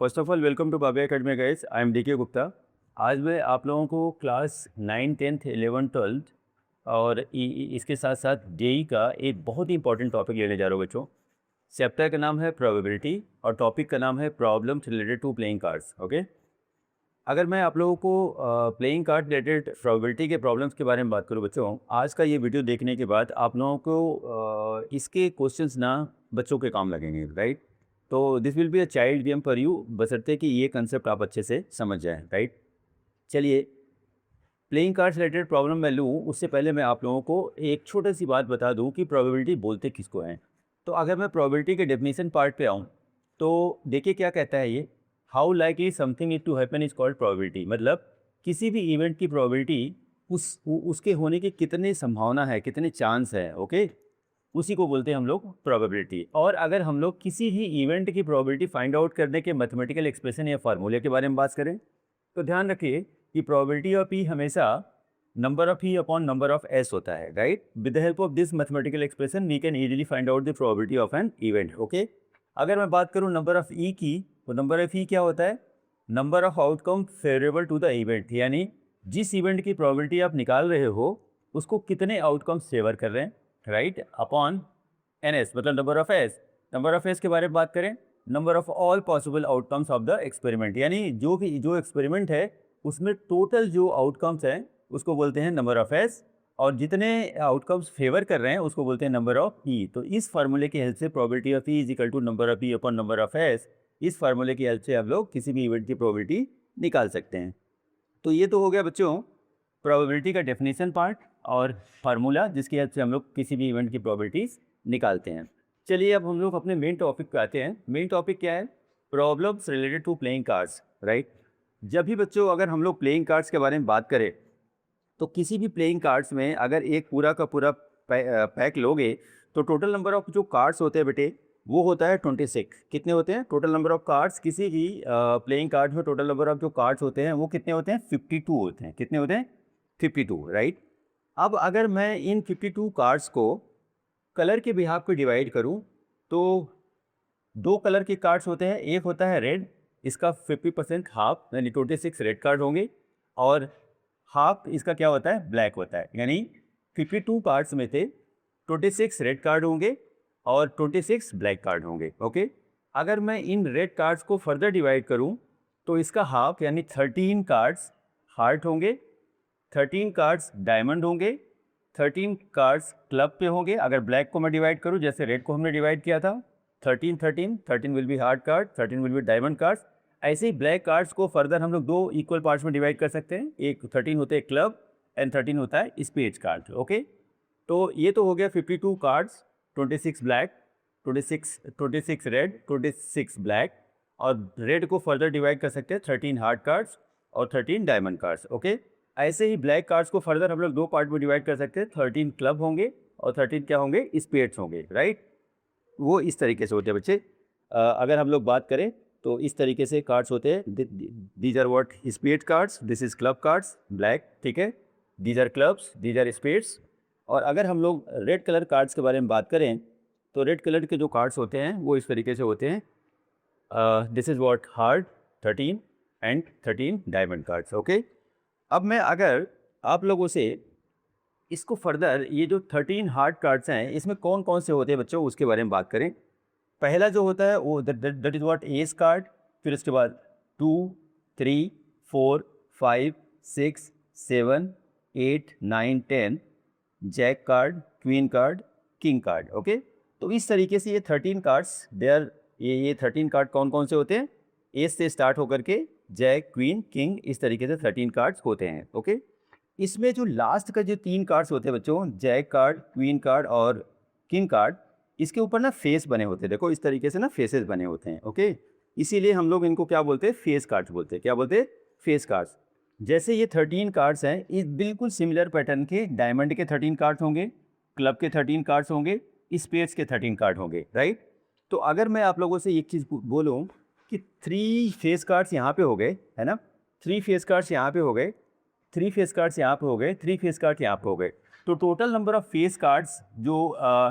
First of all welcome to बाबे academy guys. I am DK Gupta. आज मैं आप लोगों को क्लास 9, 10th, 11, 12 और इसके साथ साथ जेई का एक बहुत ही इंपॉर्टेंट टॉपिक लेने जा रहा हूँ बच्चों। चैप्टर का नाम है प्रोबेबिलिटी और टॉपिक का नाम है problems related to playing cards. Okay, अगर मैं आप लोगों को प्लेइंग कार्ड रिलेटेड प्रोबेबिलिटी के प्रॉब्लम्स के बारे में बात करूँ बच्चों, आज का ये वीडियो देखने के बाद आप लोगों को इसके क्वेश्चंस ना बच्चों के काम लगेंगे, राइट। तो this will be a child game for you, बशर्ते कि ये कंसेप्ट आप अच्छे से समझ जाएं, राइट। चलिए, प्लेइंग कार्ड्स रिलेटेड प्रॉब्लम मैं लूँ उससे पहले मैं आप लोगों को एक छोटी सी बात बता दूँ कि प्रोबेबिलिटी बोलते किसको हैं। तो अगर मैं प्रोबेबिलिटी के डेफिनेशन पार्ट पे आऊँ तो देखिए क्या कहता है ये, how likely something is to happen is called probability. मतलब किसी भी इवेंट की प्रोबेबिलिटी उसके होने की कितनी संभावना है, कितने चांस है, ओके, उसी को बोलते हैं हम लोग प्रोबेबिलिटी। और अगर हम लोग किसी भी इवेंट की प्रोबेबिलिटी फाइंड आउट करने के मैथमेटिकल एक्सप्रेशन या फार्मूले के बारे में बात करें तो ध्यान रखिए कि प्रोबेबिलिटी ऑफ पी हमेशा number of E upon number of S होता है, right. With the help of this mathematical expression we can easily find out the probability of an event. Okay, अगर मैं बात करूं नंबर ऑफ ई की, तो number of ई क्या होता है? Number of outcome favourable to the event, यानी जिस इवेंट की प्रोबेबिलिटी आप निकाल रहे हो उसको कितने आउटकम्स फेवर कर रहे हैं, राइट, अपॉन एन एस, मतलब number of S. Number of S के बारे में बात करें, number of all possible outcomes of the experiment, यानी जो एक्सपेरिमेंट है उसमें टोटल जो आउटकम्स हैं उसको बोलते हैं नंबर ऑफ एस, और जितने आउटकम्स फेवर कर रहे हैं उसको बोलते हैं नंबर ऑफ ई। तो इस फार्मूले की हेल्प से probability of E is equal to number of E upon number of S, इस फार्मूले की हेल्प से हम लोग किसी भी इवेंट की प्रोबेबिलिटी निकाल सकते हैं। तो ये तो हो गया बच्चों प्रोबेबिलिटी का डेफिनेशन पार्ट और फार्मूला जिसकी हेल्प से हम लोग किसी भी इवेंट की प्रोबेबिलिटीज निकालते हैं। चलिए अब हम लोग अपने मेन टॉपिक पे आते हैं। मेन टॉपिक क्या है? Problems related to playing cards, right. जब भी बच्चों अगर हम लोग प्लेइंग कार्ड्स के बारे में बात करें तो किसी भी प्लेइंग कार्ड्स में अगर एक पूरा का पूरा पैक लोगे तो टोटल नंबर ऑफ जो कार्ड्स होते हैं बेटे वो होता है 26। कितने होते हैं टोटल नंबर ऑफ कार्ड्स? किसी भी प्लेइंग कार्ड में टोटल नंबर ऑफ जो कार्ड्स होते हैं वो कितने होते हैं? 52 होते हैं। कितने होते हैं? 52, राइट। अब अगर मैं इन 52 कार्ड्स को कलर के बिहाफ पे डिवाइड करूं तो दो कलर के कार्ड्स होते हैं, एक होता है रेड, इसका 50% हाफ यानी 26 रेड कार्ड होंगे, और हाफ इसका क्या होता है? ब्लैक होता है। यानी 52 कार्ड्स में से 26 रेड कार्ड होंगे और 26 ब्लैक कार्ड होंगे, ओके। अगर मैं इन रेड कार्ड्स को फर्दर डिवाइड करूं तो इसका हाफ यानी 13 कार्ड्स हार्ट होंगे, 13 कार्ड्स डायमंड होंगे, 13 कार्ड्स क्लब पे होंगे। अगर ब्लैक को मैं डिवाइड करूं जैसे रेड को हमने डिवाइड किया था, 13 13 13 will be heart card, 13 will be diamond cards. ऐसे ही ब्लैक कार्ड्स को फर्दर हम लोग दो इक्वल पार्ट्स में डिवाइड कर सकते हैं, एक 13 होते हैं क्लब एंड 13 होता है स्पेज कार्ड, ओके। तो ये तो हो गया 52 कार्ड्स, 26 ब्लैक, 26 रेड, 26 ब्लैक, और रेड को फर्दर डिवाइड कर सकते हैं 13 हार्ट कार्ड्स और 13 डायमंड कार्ड्स, ओके। ऐसे ही ब्लैक कार्ड्स को फर्दर हम लोग दो पार्ट में डिवाइड कर सकते हैं, 13 क्लब होंगे और 13 क्या होंगे? स्पेड्स होंगे, राइट। वो इस तरीके से होते हैं बच्चे। अगर हम लोग बात करें तो इस तरीके से कार्ड्स होते हैं। These are what? Spade cards, this is club cards, black, ठीक है। These are clubs, these are spades. और अगर हम लोग रेड कलर कार्ड्स के बारे में बात करें तो रेड कलर के जो कार्ड्स होते हैं वो इस तरीके से होते हैं। This is what? Heart 13 and 13 diamond cards, okay. अब मैं अगर आप लोगों से इसको फर्दर ये जो 13 हार्ट कार्ड्स हैं इसमें कौन कौन से होते हैं बच्चों उसके बारे में बात करें। पहला जो होता है वो that is what? S card. फिर उसके बाद 2 3 4 5 6 7 8 9 10 jack card, queen card, king card, okay. तो इस तरीके से ये 13 कार्ड्स देयर, ये 13 कार्ड कौन कौन से होते हैं? एस से स्टार्ट होकर के जैक, क्वीन, किंग, इस तरीके से 13 कार्ड्स होते हैं, ओके। इसमें जो लास्ट का जो 3 कार्ड्स होते हैं बच्चों, जैक कार्ड, क्वीन कार्ड और किंग कार्ड, इसके ऊपर ना फेस बने होते हैं। देखो इस तरीके से ना फेसेस बने होते हैं, ओके। इसीलिए हम लोग इनको क्या बोलते हैं? फेस कार्ड्स बोलते हैं। क्या बोलते हैं? Face cards. जैसे ये 13 कार्ड्स हैं, इस बिल्कुल सिमिलर पैटर्न के डायमंड के 13 कार्ड्स होंगे, क्लब के 13 कार्ड्स होंगे, स्पेड्स के 13 कार्ड होंगे, राइट। तो अगर मैं आप लोगों से एक चीज़ बोलूँ कि 3 फेस कार्ड्स यहाँ पे हो गए, है ना, 3 फेस कार्ड्स यहाँ पे हो गए, 3 फेस कार्ड्स यहाँ पे हो गए, 3 फेस कार्ड यहाँ पे हो गए, तो total number of face cards जो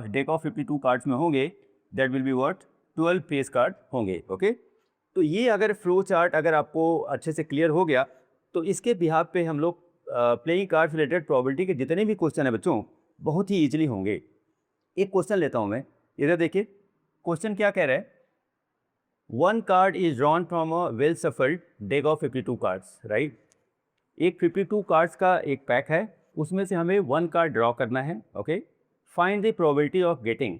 डेक ऑफ 52 कार्ड्स में होंगे that will be what? 12 face card होंगे, ओके। तो ये अगर फ्लो चार्ट अगर आपको अच्छे से क्लियर हो गया तो इसके बिहाफ पे हम लोग प्लेइंग कार्ड्स रिलेटेड प्रोबेबिलिटी के जितने भी क्वेश्चन है बच्चों बहुत ही ईजिली होंगे। एक क्वेश्चन लेता हूँ मैं, इधर देखिए क्वेश्चन क्या कह रहा है। One card is drawn from a well shuffled deck of 52 cards, right. एक 52 कार्ड्स का एक पैक है, उसमें से हमें वन कार्ड ड्रॉ करना है। Okay, find the probability of getting,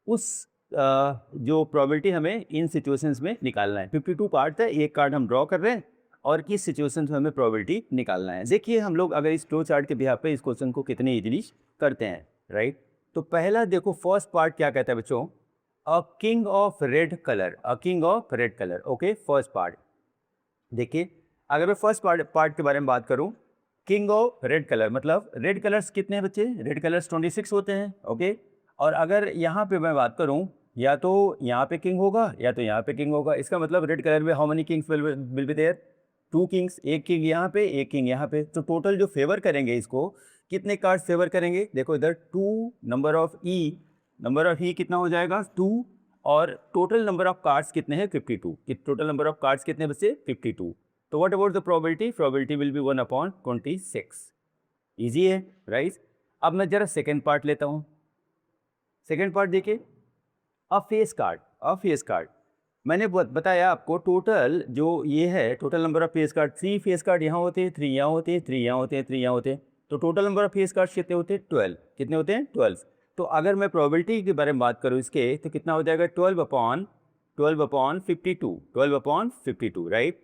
उस जो प्रोबेबिलिटी हमें इन सिचुएशंस में निकालना है। 52 कार्ड है, एक कार्ड हम ड्रॉ कर रहे हैं और किस सिचुएशंस में हमें प्रोबेबिलिटी निकालना है। देखिए हम लोग अगर इस फ्लो चार्ट के बिहाफ पे इस क्वेश्चन को कितने इजीली करते हैं, राइट। तो पहला देखो फर्स्ट पार्ट क्या कहता है बच्चों, a king of red colour, a king of red colour. Okay, first part देखिए, अगर मैं फर्स्ट पार्ट के बारे में बात करूं, किंग ऑफ रेड कलर मतलब रेड कलर्स कितने हैं बच्चे, रेड कलर्स 26 होते हैं। ओके, और अगर यहाँ पे मैं बात करूं, या तो यहाँ पे किंग होगा या तो यहाँ पे किंग होगा। इसका मतलब रेड कलर में how many kings will be there, 2 kings, एक किंग यहाँ पे एक किंग यहाँ पे। तो टोटल जो फेवर करेंगे इसको, कितने कार्ड्स फेवर करेंगे, देखो इधर 2 नंबर ऑफ ई कितना हो जाएगा 2, और टोटल नंबर ऑफ कार्ड्स कितने हैं 52। टोटल नंबर ऑफ कार्ड्स कितने बचे 52। तो what about the probability, probability will B 1/26। Easy है, राइट। अब मैं जरा सेकेंड पार्ट लेता हूँ। सेकेंड पार्ट देखिए, अ फेस कार्ड, अ फेस कार्ड। मैंने बताया आपको टोटल जो ये है, total number of face card, 3 face card यहाँ होते हैं, 3 यहाँ होते हैं, 3 यहाँ होते हैं, 3 यहाँ होते हैं। तो total number of face card कितने होते हैं 12। कितने होते हैं 12। तो अगर मैं प्रोबेबिलिटी के बारे में बात करूँ इसके, तो कितना हो जाएगा 12/52, राइट।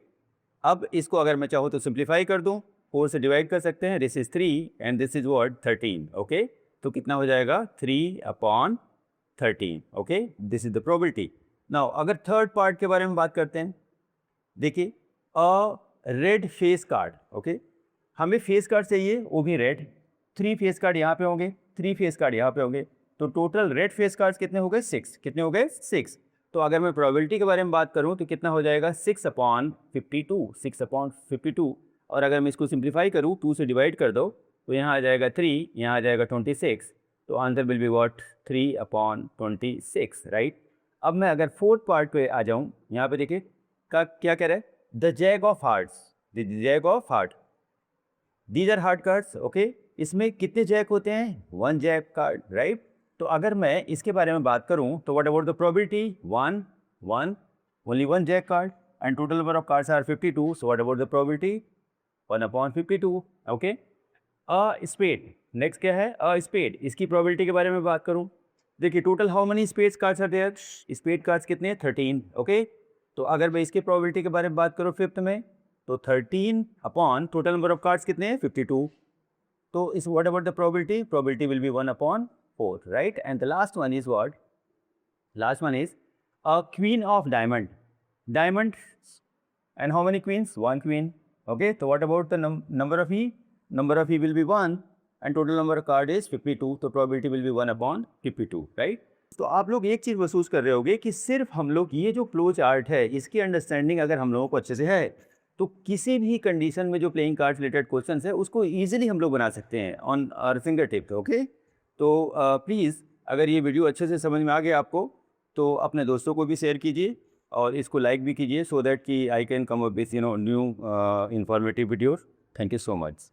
अब इसको अगर मैं चाहूँ तो सिंप्लीफाई कर दूँ, 4 से डिवाइड कर सकते हैं। This is 3 and this is what 13। Okay, तो कितना हो जाएगा 3/13। Okay, this is the probability. Now अगर थर्ड पार्ट के बारे में बात करते हैं, देखिए अ रेड फेस कार्ड। ओके, हमें फेस कार्ड चाहिए वो भी रेड, 3 फेस कार्ड यहाँ पे होंगे, 3 फेस कार्ड यहाँ पे होंगे। तो टोटल रेड फेस कार्ड्स कितने हो गए 6। कितने हो गए 6। तो अगर मैं प्रोबेबिलिटी के बारे में बात करूँ तो कितना हो जाएगा 6/52, 6/52। और अगर मैं इसको सिंप्लीफाई करूँ, 2 से डिवाइड कर दो, तो यहाँ आ जाएगा 3, यहाँ आ जाएगा 26। तो answer will be what 3/26, right. अब मैं अगर फोर्थ पार्ट पे आ जाऊँ, यहाँ पे देखिए क्या कह रहा है, the jack of hearts, the jack of heart, these are heart cards. Okay, इसमें कितने जैक होते हैं 1 जैक कार्ड, राइट। तो अगर मैं इसके बारे में बात करूं तो what about the probability 1 1, only 1 jack card and total number of cards are 52। So what about the probability 1/52। Okay, a spade, next क्या है अ स्पेड, इसकी प्रोबेबिलिटी के बारे में बात करूं, देखिए total how many spade cards are there, spade cards कितने हैं 13। ओके, तो अगर मैं इसके प्रोबेबिलिटी के बारे में बात करूं फिफ्थ में, तो 13 upon total number of cards कितने हैं 52। तो इस what about the probability, probability will be 1/4, right. And the last one is what, last one is a queen of diamond, diamond and how many queens 1 queen. Okay, तो what about the number of E, number of e will be 1 and total number of card is 52, तो probability will be 1/52, right। तो आप लोग एक चीज़ महसूस कर रहे होंगे कि सिर्फ हम लोग ये जो फ्लो चार्ट है इसकी अंडरस्टैंडिंग अगर हम लोगों को अच्छे से है तो किसी भी कंडीशन में जो प्लेइंग कार्ड रिलेटेड क्वेश्चन है उसको ईजिली हम लोग बना सकते हैं on our finger tip. Okay, तो प्लीज़ अगर ये वीडियो अच्छे से समझ में आ गया आपको तो अपने दोस्तों को भी शेयर कीजिए और इसको लाइक भी कीजिए, सो दैट कि I can come up with new informative videos. Thank you so much.